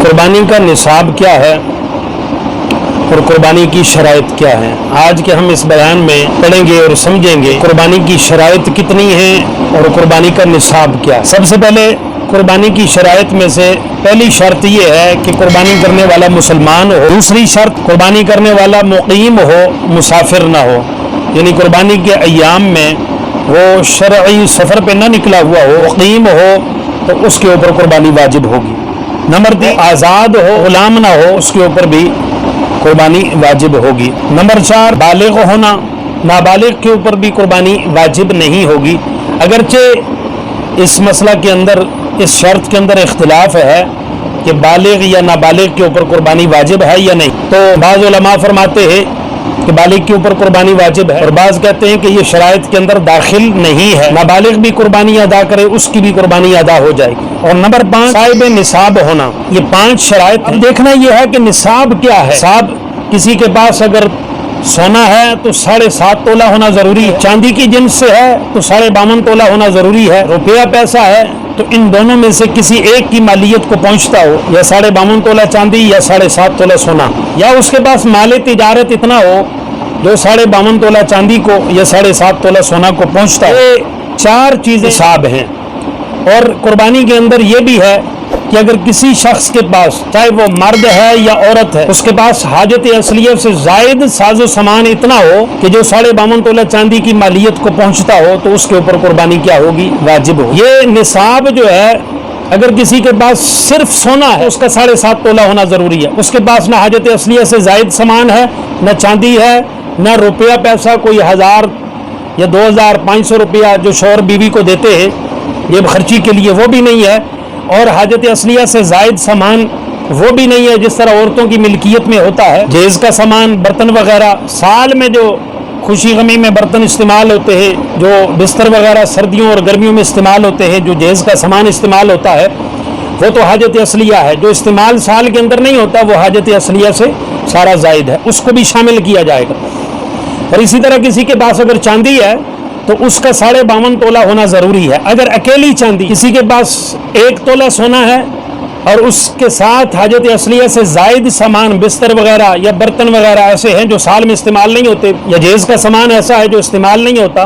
कुर्बानी का निसाब क्या है और कुर्बानी की शराइत क्या है। आज के हम इस बयान में पढ़ेंगे और समझेंगे कुर्बानी की शराइत कितनी है और कुर्बानी का निसाब क्या है। सबसे पहले कुर्बानी की शराइत में से पहली शर्त ये है कि कुर्बानी करने वाला मुसलमान हो। दूसरी शर्त कुर्बानी करने वाला मुकीम हो, मुसाफिर ना हो, यानी कुर्बानी के अय्याम में वो शरई सफ़र पे ना निकला हुआ हो, मुकीम हो तो उसके ऊपर कुर्बानी वाजिब होगी। नंबर 3 आज़ाद हो, गुलाम ना हो, उसके ऊपर भी कुर्बानी वाजिब होगी। नंबर 4 बालिग होना, नाबालिग के ऊपर भी कुर्बानी वाजिब नहीं होगी। अगरचे इस मसला के अंदर, इस शर्त के अंदर इख्तिलाफ है कि बालिग या नाबालिग के ऊपर कुर्बानी वाजिब है या नहीं। तो बाज़ उलमा फरमाते हैं कि बालिग के ऊपर कुर्बानी वाजिब है और बाज़ कहते हैं कि ये शराइत के अंदर दाखिल नहीं है, नाबालिग भी कुर्बानी अदा करे उसकी भी कुर्बानी अदा हो जाएगी। और नंबर 5 साहिब निसाब होना। ये 5 शराइत। अब देखना ये है कि निसाब क्या है। निसाब किसी के पास अगर सोना है तो 7.5 तोला होना जरूरी है, चांदी की जिन्स से है तो 52.5 तोला होना जरूरी है, रुपया पैसा है तो इन दोनों में से किसी एक की मालियत को पहुंचता हो, या 52.5 तोला चांदी या 7.5 तोला सोना, या उसके पास माले तिजारत इतना हो जो 52.5 तोला चांदी को या 7.5 तोला सोना को पहुंचता है। ये 4 चीजें निसाब हैं। और कुर्बानी के अंदर ये भी है कि अगर किसी शख्स के पास, चाहे वो मर्द है या औरत है, उसके पास हाजत असलियत से जायद साजो सामान इतना हो कि जो 52.5 तोला चांदी की मालियत को पहुंचता हो तो उसके ऊपर कुर्बानी क्या होगी, वाजिब हो। ये निसाब जो है, अगर किसी के पास सिर्फ सोना है उसका 7.5 तोला होना जरूरी है। उसके पास ना हाजत असलियत से जायद सामान है, ना चांदी है, ना रुपया पैसा कोई 1000 या 2500 रुपया जो शौहर बीवी को देते हैं जेब खर्ची के लिए, वो भी नहीं है, और हाजत असलिया से जायद सामान वो भी नहीं है जिस तरह औरतों की मिल्कियत में होता है। जेज का सामान, बर्तन वगैरह, साल में जो खुशी गमी में बर्तन इस्तेमाल होते हैं, जो बिस्तर वगैरह सर्दियों और गर्मियों में इस्तेमाल होते हैं, जो जेज का सामान इस्तेमाल होता है वो तो हाजत असलिया है। जो इस्तेमाल साल के अंदर नहीं होता वो हाजत असलिया से सारा जायद है, उसको भी शामिल किया जाएगा। और इसी तरह किसी के पास अगर चांदी है तो उसका 52.5 तोला होना ज़रूरी है। अगर अकेली चांदी, किसी के पास 1 तोला सोना है और उसके साथ हाजत असलिया से जायद सामान, बिस्तर वगैरह या बर्तन वगैरह ऐसे हैं जो साल में इस्तेमाल नहीं होते, या जेज का सामान ऐसा है जो इस्तेमाल नहीं होता,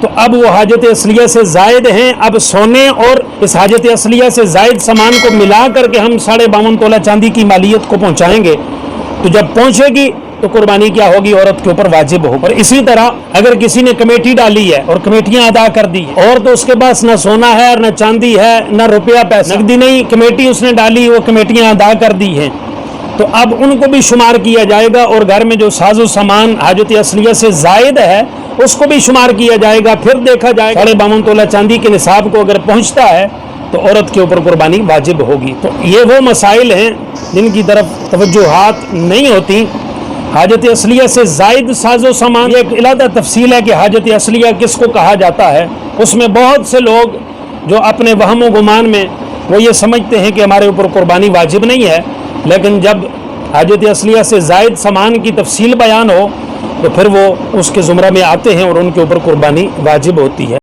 तो अब वो हाजत असलिया से जायद हैं। अब सोने और इस हाजत असलिया से जायद सामान को मिला करके हम 52.5 तोला चांदी की मालियत को पहुँचाएँगे, तो जब पहुँचेगी तो कुर्बानी क्या होगी, औरत के ऊपर वाजिब हो। और इसी तरह अगर किसी ने कमेटी डाली है और कमेटियां अदा कर दी है, और तो उसके पास ना सोना है और ना चांदी है, ना रुपया पैसा, नकदी नहीं, कमेटी उसने डाली, वो कमेटियां अदा कर दी हैं, तो अब उनको भी शुमार किया जाएगा। और घर में जो साजो सामान हाजत असलिया से जायद है उसको भी शुमार किया जाएगा। फिर देखा जाएगा 52.5 तोला चांदी के निसाब को अगर पहुँचता है तो औरत के ऊपर कुर्बानी वाजिब होगी। तो ये वो मसाइल हैं जिनकी तरफ तवज्जुहात नहीं होती। हाजत असलिया से जायद साजो सामान, एक अलग तफसील है कि हाजत असलिया किसको कहा जाता है। उसमें बहुत से लोग जो अपने वहम व गुमान में वो ये समझते हैं कि हमारे ऊपर कुर्बानी वाजिब नहीं है, लेकिन जब हाजत असलिया से जायद सामान की तफसील बयान हो तो फिर वो उसके ज़ुमरा में आते हैं और उनके ऊपर कुर्बानी वाजिब होती है।